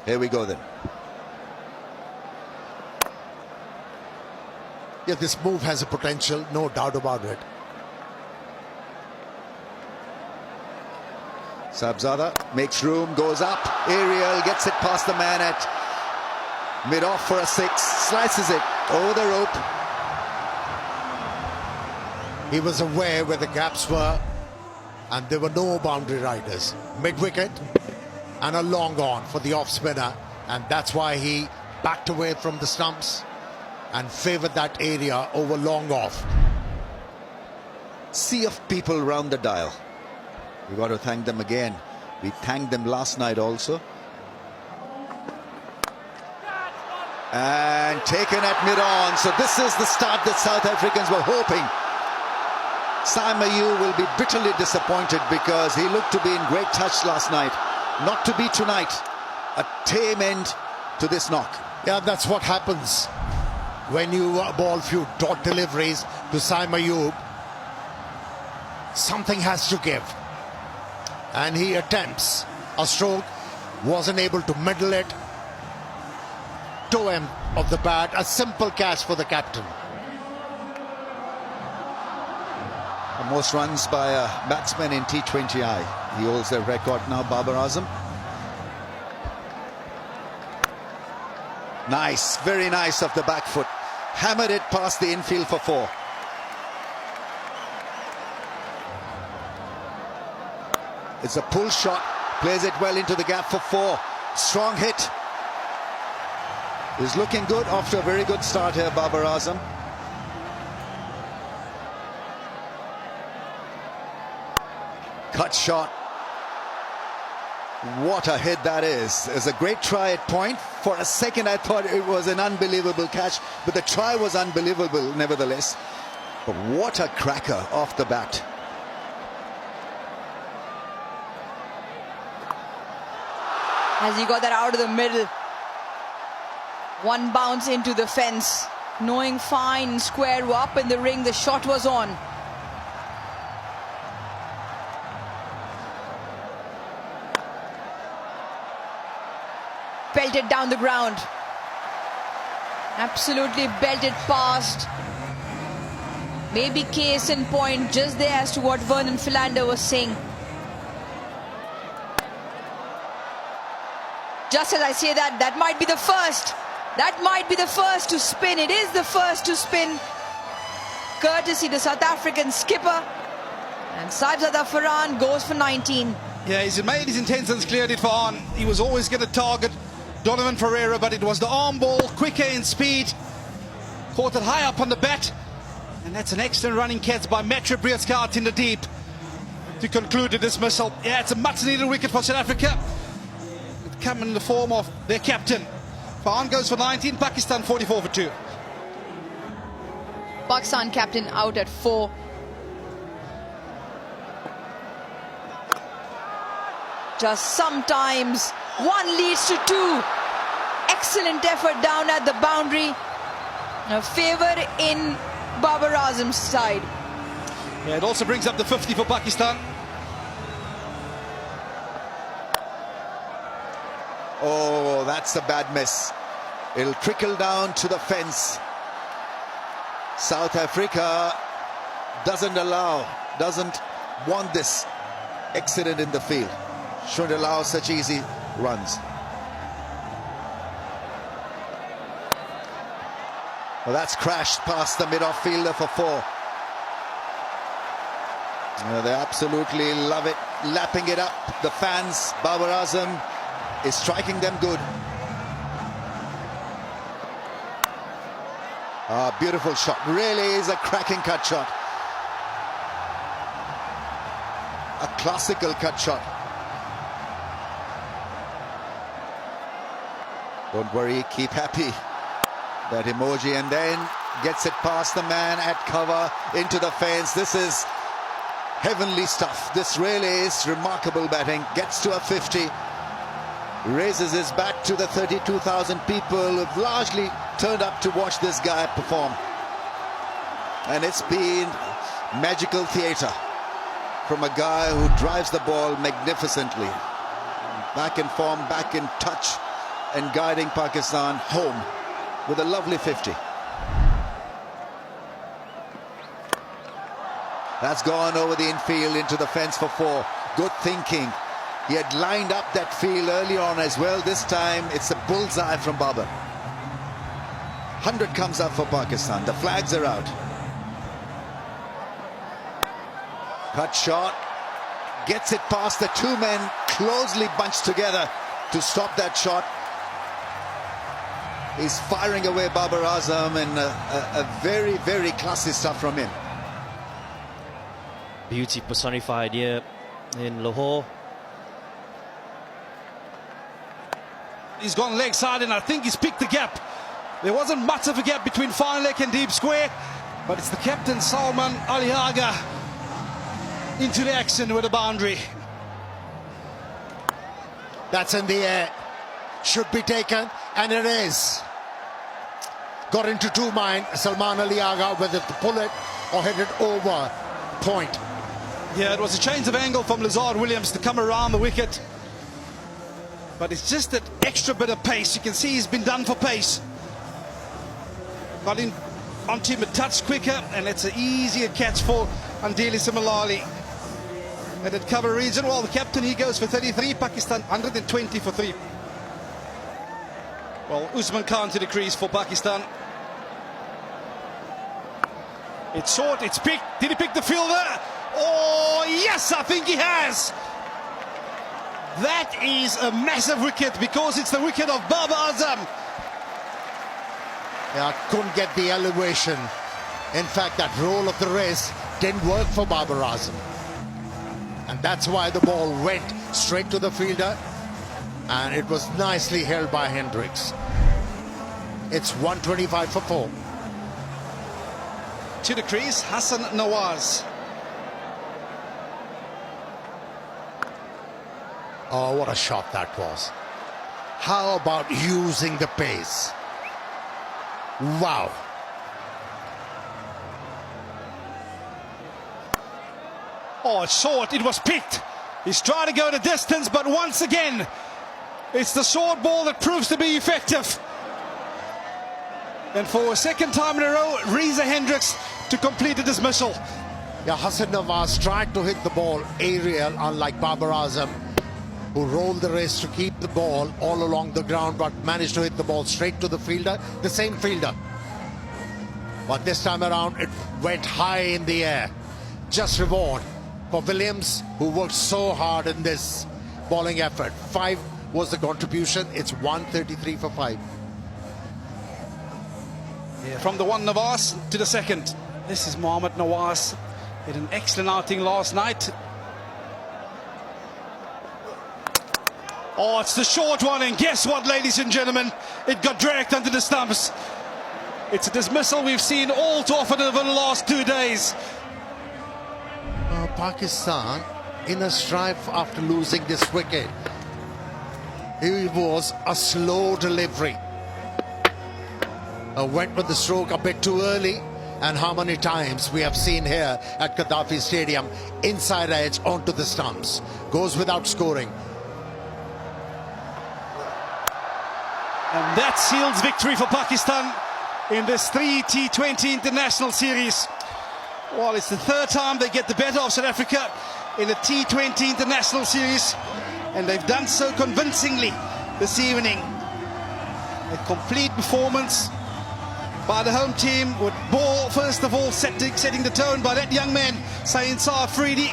Here we go then. Yeah, this move has a potential, no doubt about it. Sabzada makes room, goes up, aerial, gets it past the man at mid-off for a 6, slices it over the rope. He was aware where the gaps were, and there were no boundary riders. Mid-wicket and a long on for the off-spinner, and that's why he backed away from the stumps and favoured that area over long off. Sea of people round the dial. We've got to thank them again. We thanked them last night also. And taken at mid-on. So this is the start that South Africans were hoping. Saimayu will be bitterly disappointed because he looked to be in great touch last night. Not to be tonight. A tame end to this knock. Yeah, that's what happens when you ball few dot deliveries to Saimayu. Something has to give. And he attempts a stroke, wasn't able to middle it. Toe end of the bat, a simple catch for the captain. The most runs by a batsman in T20I. He holds the record now, Babar Azam. Nice, very nice off the back foot. Hammered it past the infield for 4. It's a pull shot, plays it well into the gap for 4. Strong hit. He's looking good after a very good start here, Babar Azam. Cut shot. What a hit that is. It's a great try at point. For a second I thought it was an unbelievable catch, but the try was unbelievable nevertheless. But what a cracker off the bat. As he got that out of the middle. One bounce into the fence. Knowing fine, square up in the ring, the shot was on. Belted down the ground. Absolutely belted past. Maybe case in point just there as to what Vernon Philander was saying. Just as I say that, that might be the first. That might be the first to spin. It is the first to spin. Courtesy the South African skipper. And Saibzada Farhan goes for 19. Yeah, he's made his intentions clear, did Farhan. He was always going to target Donovan Ferreira, but it was the arm ball, quicker in speed. Caught it high up on the bat. And that's an excellent running catch by Metro Breedscout in the deep to conclude the dismissal. Yeah, it's a much needed wicket for South Africa. Come in the form of their captain. Farhan goes for 19, Pakistan 44 for 2. Pakistan captain out at 4. Just sometimes one leads to 2. Excellent effort down at the boundary. A favour in Babar Azam's side. Yeah, it also brings up the 50 for Pakistan. Oh, that's a bad miss. It'll trickle down to the fence. South Africa doesn't want this accident in the field. Shouldn't allow such easy runs. Well, that's crashed past the mid-off fielder for 4. They absolutely love it, lapping it up. The fans, Babar Azam is striking them good. Beautiful shot. Really is a cracking cut shot. A classical cut shot. Don't worry, keep happy. That emoji, and then gets it past the man at cover into the fence. This is heavenly stuff. This really is remarkable batting. Gets to a 50. Raises his bat to the 32,000 people who've largely turned up to watch this guy perform. And it's been magical theatre from a guy who drives the ball magnificently. Back in form, back in touch, and guiding Pakistan home with a lovely 50. That's gone over the infield into the fence for 4. Good thinking. He had lined up that field early on as well. This time it's a bullseye from Babar. 100 comes up for Pakistan. The flags are out. Cut shot. Gets it past the 2 men closely bunched together to stop that shot. He's firing away Babar Azam, and a very, very classy stuff from him. Beauty personified here in Lahore. He's gone leg side, and I think he's picked the gap. There wasn't much of a gap between fine leg and deep square, but it's the captain Salman Aliaga into the action with a boundary. That's in the air. Should be taken, and it is. Got into 2 mind, Salman Aliaga, whether to pull it or hit it over point. Yeah, it was a change of angle from Lazard Williams to come around the wicket. But it's just that extra bit of pace. You can see he's been done for pace. Got in onto him a touch quicker, and it's an easier catch for Andeli Simalali. And at cover region, well, the captain, he goes for 33, Pakistan 120 for 3. Well, Usman Khan to the crease for Pakistan. It's short, it's picked. Did he pick the fielder? Oh, yes, I think he has. That is a massive wicket, because it's the wicket of Babar Azam. Yeah, couldn't get the elevation. In fact, that roll of the wrist didn't work for Babar Azam. And that's why the ball went straight to the fielder. And it was nicely held by Hendricks. It's 125 for 4. To the crease, Hassan Nawaz. Oh, what a shot that was. How about using the pace? Wow. Oh, it's short. It was picked. He's trying to go the distance, but once again, it's the short ball that proves to be effective. And for a second time in a row, Reza Hendricks to complete the dismissal. Yeah, Hassan Nawaz tried to hit the ball aerial, unlike Babar Azam, who rolled the wrist to keep the ball all along the ground, but managed to hit the ball straight to the fielder, the same fielder. But this time around, it went high in the air. Just reward for Williams, who worked so hard in this bowling effort. 5 was the contribution. It's 133 for 5. Yeah, from the one Nawaz to the second. This is Mohammad Nawaz. He had an excellent outing last night. Oh, it's the short one, and guess what, ladies and gentlemen? It got dragged under the stumps. It's a dismissal we've seen all too often over the last 2 days. Pakistan in a strife after losing this wicket. It was a slow delivery. Went with the stroke a bit too early, and how many times we have seen here at Gaddafi Stadium, inside edge onto the stumps. Goes without scoring. And that seals victory for Pakistan in this 3 T20 international series. Well, it's the 3rd time they get the better of South Africa in a T20 international series, and they've done so convincingly this evening. A complete performance by the home team, with ball first of all setting the tone by that young man, Saeed Afridi.